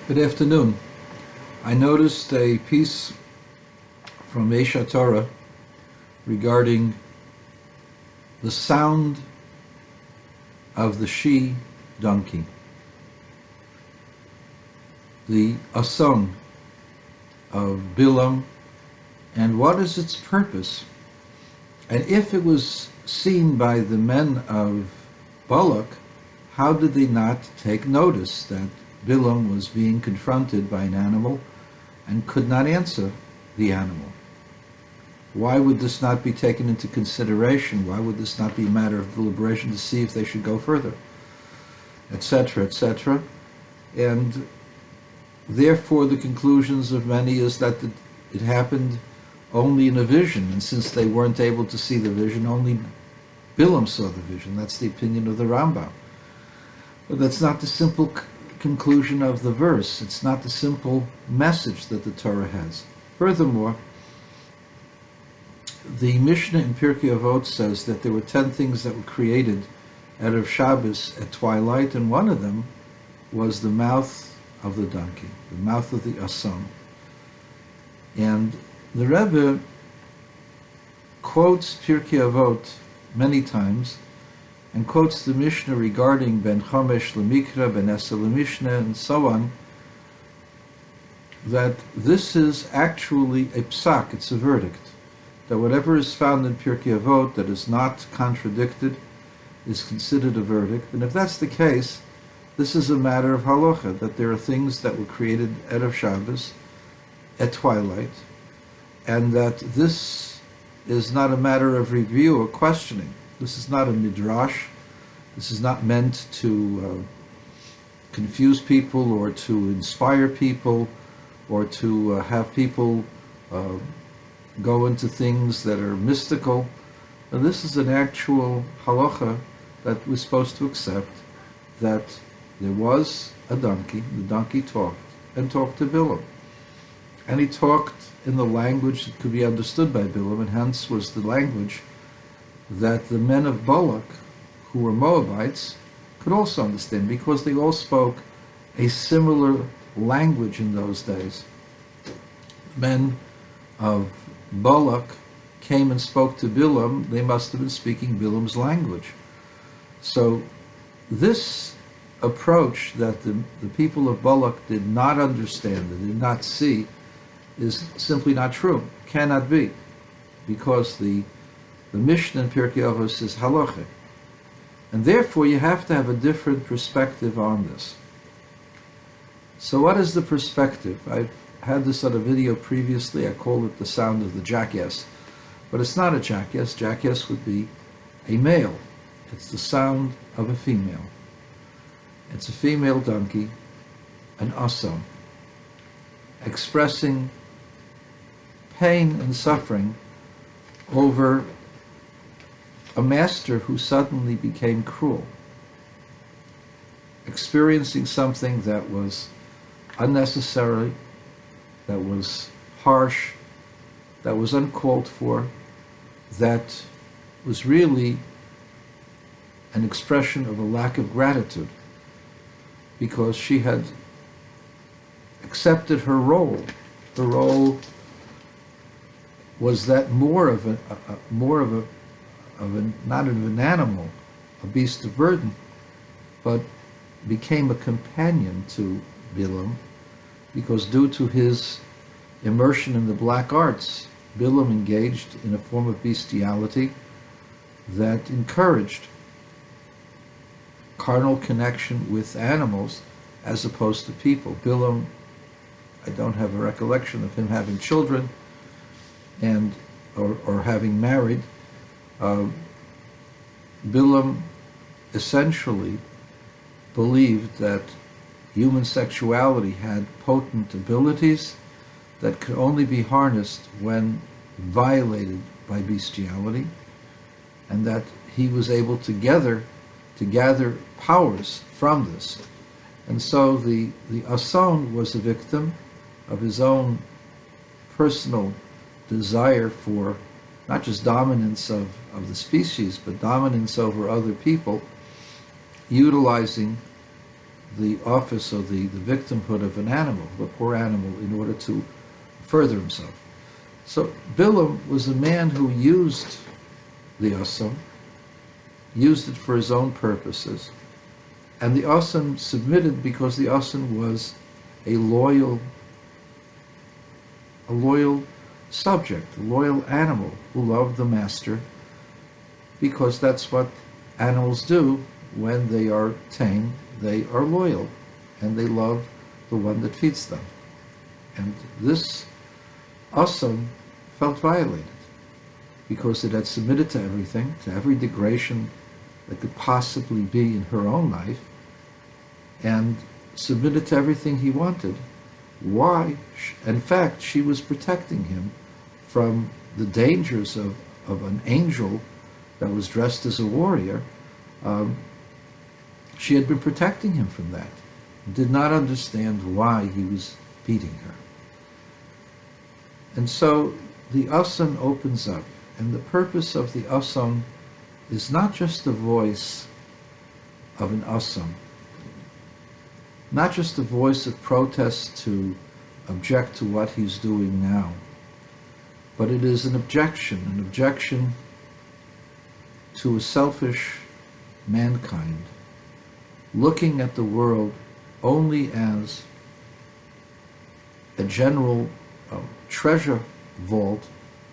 Good afternoon. I noticed a piece from Aish regarding the sound of the she donkey, the Asan of Bilam, and what is its purpose. And if it was seen by the men of Balak, how did they not take notice that Bilam was being confronted by an animal and could not answer the animal? Why would this not be taken into consideration? Why would this not be a matter of deliberation to see if they should go further, etc., etc.? And therefore the conclusions of many is that it happened only in a vision, and since they weren't able to see the vision, only Bilam saw the vision. That's the opinion of the Rambam. But that's not the simple conclusion of the verse. It's not the simple message that the Torah has. Furthermore, the Mishnah in Pirkei Avot says that there were 10 things that were created out of Shabbos at twilight, and one of them was the mouth of the donkey, the mouth of the Asan. And the Rebbe quotes Pirkei Avot many times, and quotes the Mishnah regarding Ben Chomesh Lemikra, Ben Esa Lemishnah, and so on, that this is actually a psak, it's a verdict, that whatever is found in Pirkei Avot that is not contradicted is considered a verdict. And if that's the case, this is a matter of halacha, that there are things that were created Erev Shabbos at twilight, and that this is not a matter of review or questioning. This is not a midrash. This is not meant to confuse people or to inspire people or to have people go into things that are mystical. And this is an actual halacha that we're supposed to accept, that there was a donkey, the donkey talked, and talked to Bilam. And he talked in the language that could be understood by Bilam, and hence was the language that the men of Balak, who were Moabites, could also understand, because they all spoke a similar language in those days. Men of Balak came and spoke to Bilam. They must have been speaking Bilam's language. So this approach that the people of Balak did not understand and did not see is simply not true. Cannot be, because the Mishnah in Pirkei Avos says halacha, and therefore you have to have a different perspective on this. So what is the perspective? I've had this on a video previously. I called it the sound of the jackass, but it's not a jackass. Jackass would be a male. It's the sound of a female. It's a female donkey, an Asan, expressing pain and suffering over a master who suddenly became cruel, experiencing something that was unnecessary, that was harsh, that was uncalled for, that was really an expression of a lack of gratitude, because she had accepted her role. Her role was that more of a not of an animal, a beast of burden, but became a companion to Bilam, because due to his immersion in the black arts, Bilam engaged in a form of bestiality that encouraged carnal connection with animals as opposed to people. Bilam, I don't have a recollection of him having children and or having married. Bilam essentially believed that human sexuality had potent abilities that could only be harnessed when violated by bestiality, and that he was able to gather powers from this. And so the Asan was a victim of his own personal desire for not just dominance of the species, but dominance over other people, utilizing the office or the victimhood of an animal, a poor animal, in order to further himself. So Bilam was a man who used the Asan, used it for his own purposes, and the Asan submitted because the Asan was a loyal subject, a loyal animal who loved the master, because that's what animals do when they are tame. They are loyal, and they love the one that feeds them. And this Asan felt violated because it had submitted to everything, to every degradation that could possibly be in her own life, and submitted to everything he wanted. Why? In fact, she was protecting him from the dangers of an angel that was dressed as a warrior. She had been protecting him from that, did not understand why he was beating her. And so the Asan opens up, and the purpose of the Asan is not just the voice of an Asan, not just a voice of protest to object to what he's doing now, but it is an objection to a selfish mankind looking at the world only as a general treasure vault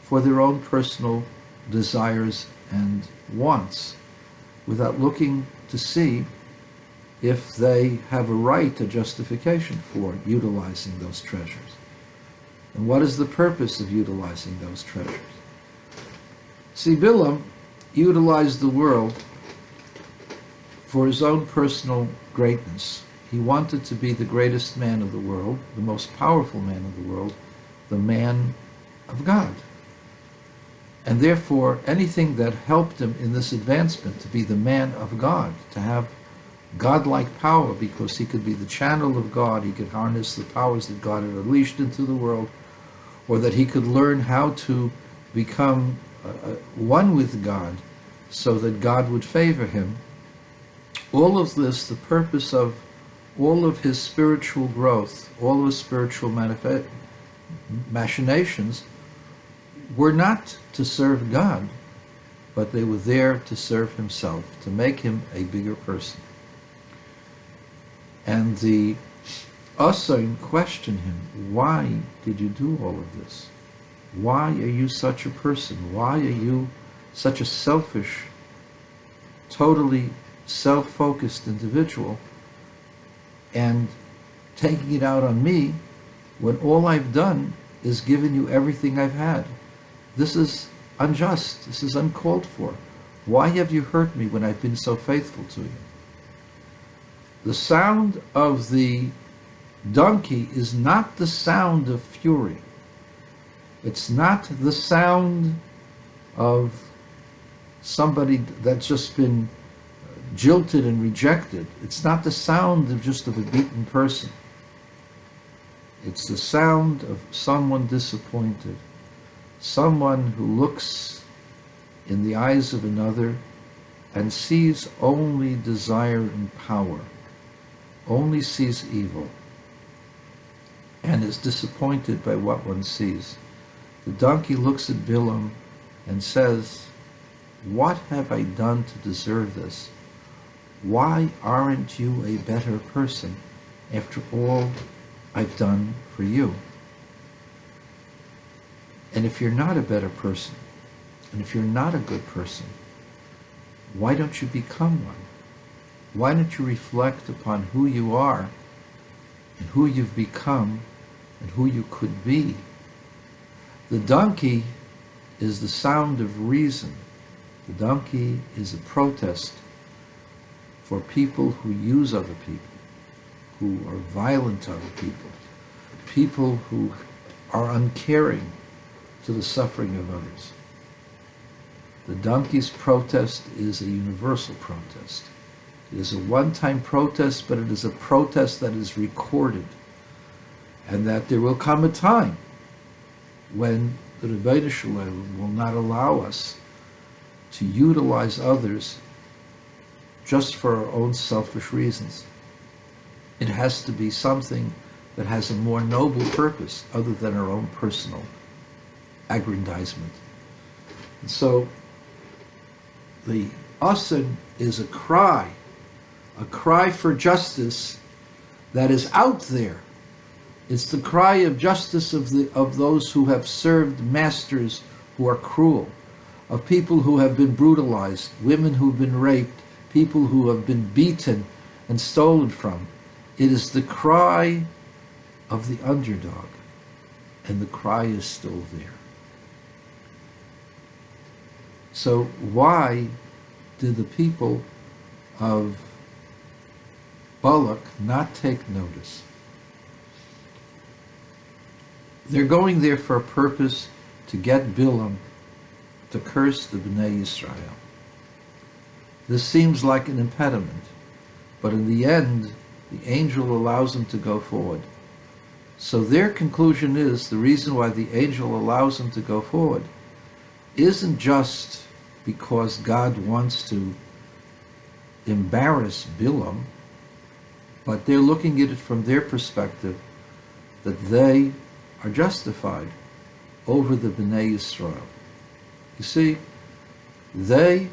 for their own personal desires and wants, without looking to see if they have a right, a justification for utilizing those treasures. And what is the purpose of utilizing those treasures? See, Bilam utilized the world for his own personal greatness. He wanted to be the greatest man of the world, the most powerful man of the world, the man of God. And therefore, anything that helped him in this advancement to be the man of God, to have godlike power, because he could be the channel of God, he could harness the powers that God had unleashed into the world, or that he could learn how to become one with God so that God would favor him. All of this, the purpose of all of his spiritual growth, all of his spiritual machinations, were not to serve God, but they were there to serve himself, to make him a bigger person. And the Asan questioned him, why did you do all of this? Why are you such a person? Why are you such a selfish, totally self-focused individual, and taking it out on me when all I've done is given you everything I've had? This is unjust. This is uncalled for. Why have you hurt me when I've been so faithful to you? The sound of the donkey is not the sound of fury. It's not the sound of somebody that's just been jilted and rejected. It's not the sound of just of a beaten person. It's the sound of someone disappointed, someone who looks in the eyes of another and sees only desire and power, only sees evil, and is disappointed by what one sees. The donkey looks at Bilam and says, what have I done to deserve this? Why aren't you a better person after all I've done for you? And if you're not a better person, and if you're not a good person, why don't you become one? Why don't you reflect upon who you are and who you've become and who you could be? The donkey is the sound of reason. The donkey is a protest for people who use other people, who are violent to other people, people who are uncaring to the suffering of others. The donkey's protest is a universal protest. It is a one-time protest, but it is a protest that is recorded, and that there will come a time when the Rebbeinu Shalom will not allow us to utilize others just for our own selfish reasons. It has to be something that has a more noble purpose other than our own personal aggrandizement. And so the Asan is a cry for justice that is out there. It's the cry of justice of those who have served masters who are cruel, of people who have been brutalized, women who've been raped, people who have been beaten and stolen from. It is the cry of the underdog, and the cry is still there. So why did the people of Balak not take notice? They're going there for a purpose to get Bilam to curse the Bnei Yisrael. This seems like an impediment, but in the end, the angel allows them to go forward. So their conclusion is the reason why the angel allows them to go forward isn't just because God wants to embarrass Bilam, but they're looking at it from their perspective that they are justified over the Bnei Yisrael. You see, they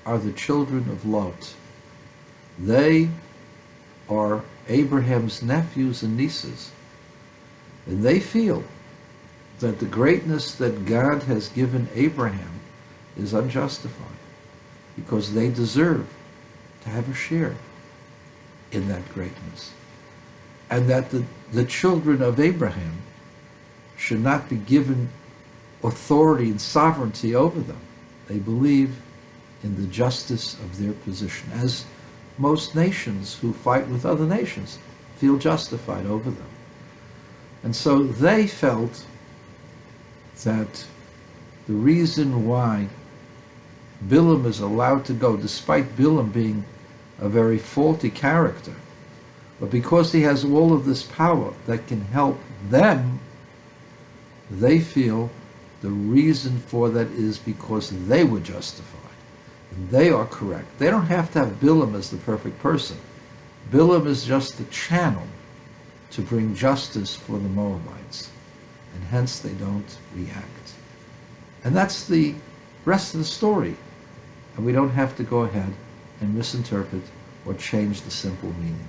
are the children of Lot. They are Abraham's nephews and nieces. And they feel that the greatness that God has given Abraham is unjustified because they deserve to have a share in that greatness. And that the children of Abraham should not be given authority and sovereignty over them. They believe in the justice of their position, as most nations who fight with other nations feel justified over them. And so they felt that the reason why Bilam is allowed to go, despite Bilam being a very faulty character, but because he has all of this power that can help them, they feel the reason for that is because they were justified. And they are correct. They don't have to have Bilam as the perfect person. Bilam is just the channel to bring justice for the Moabites. And hence they don't react. And that's the rest of the story. And we don't have to go ahead and misinterpret or change the simple meaning.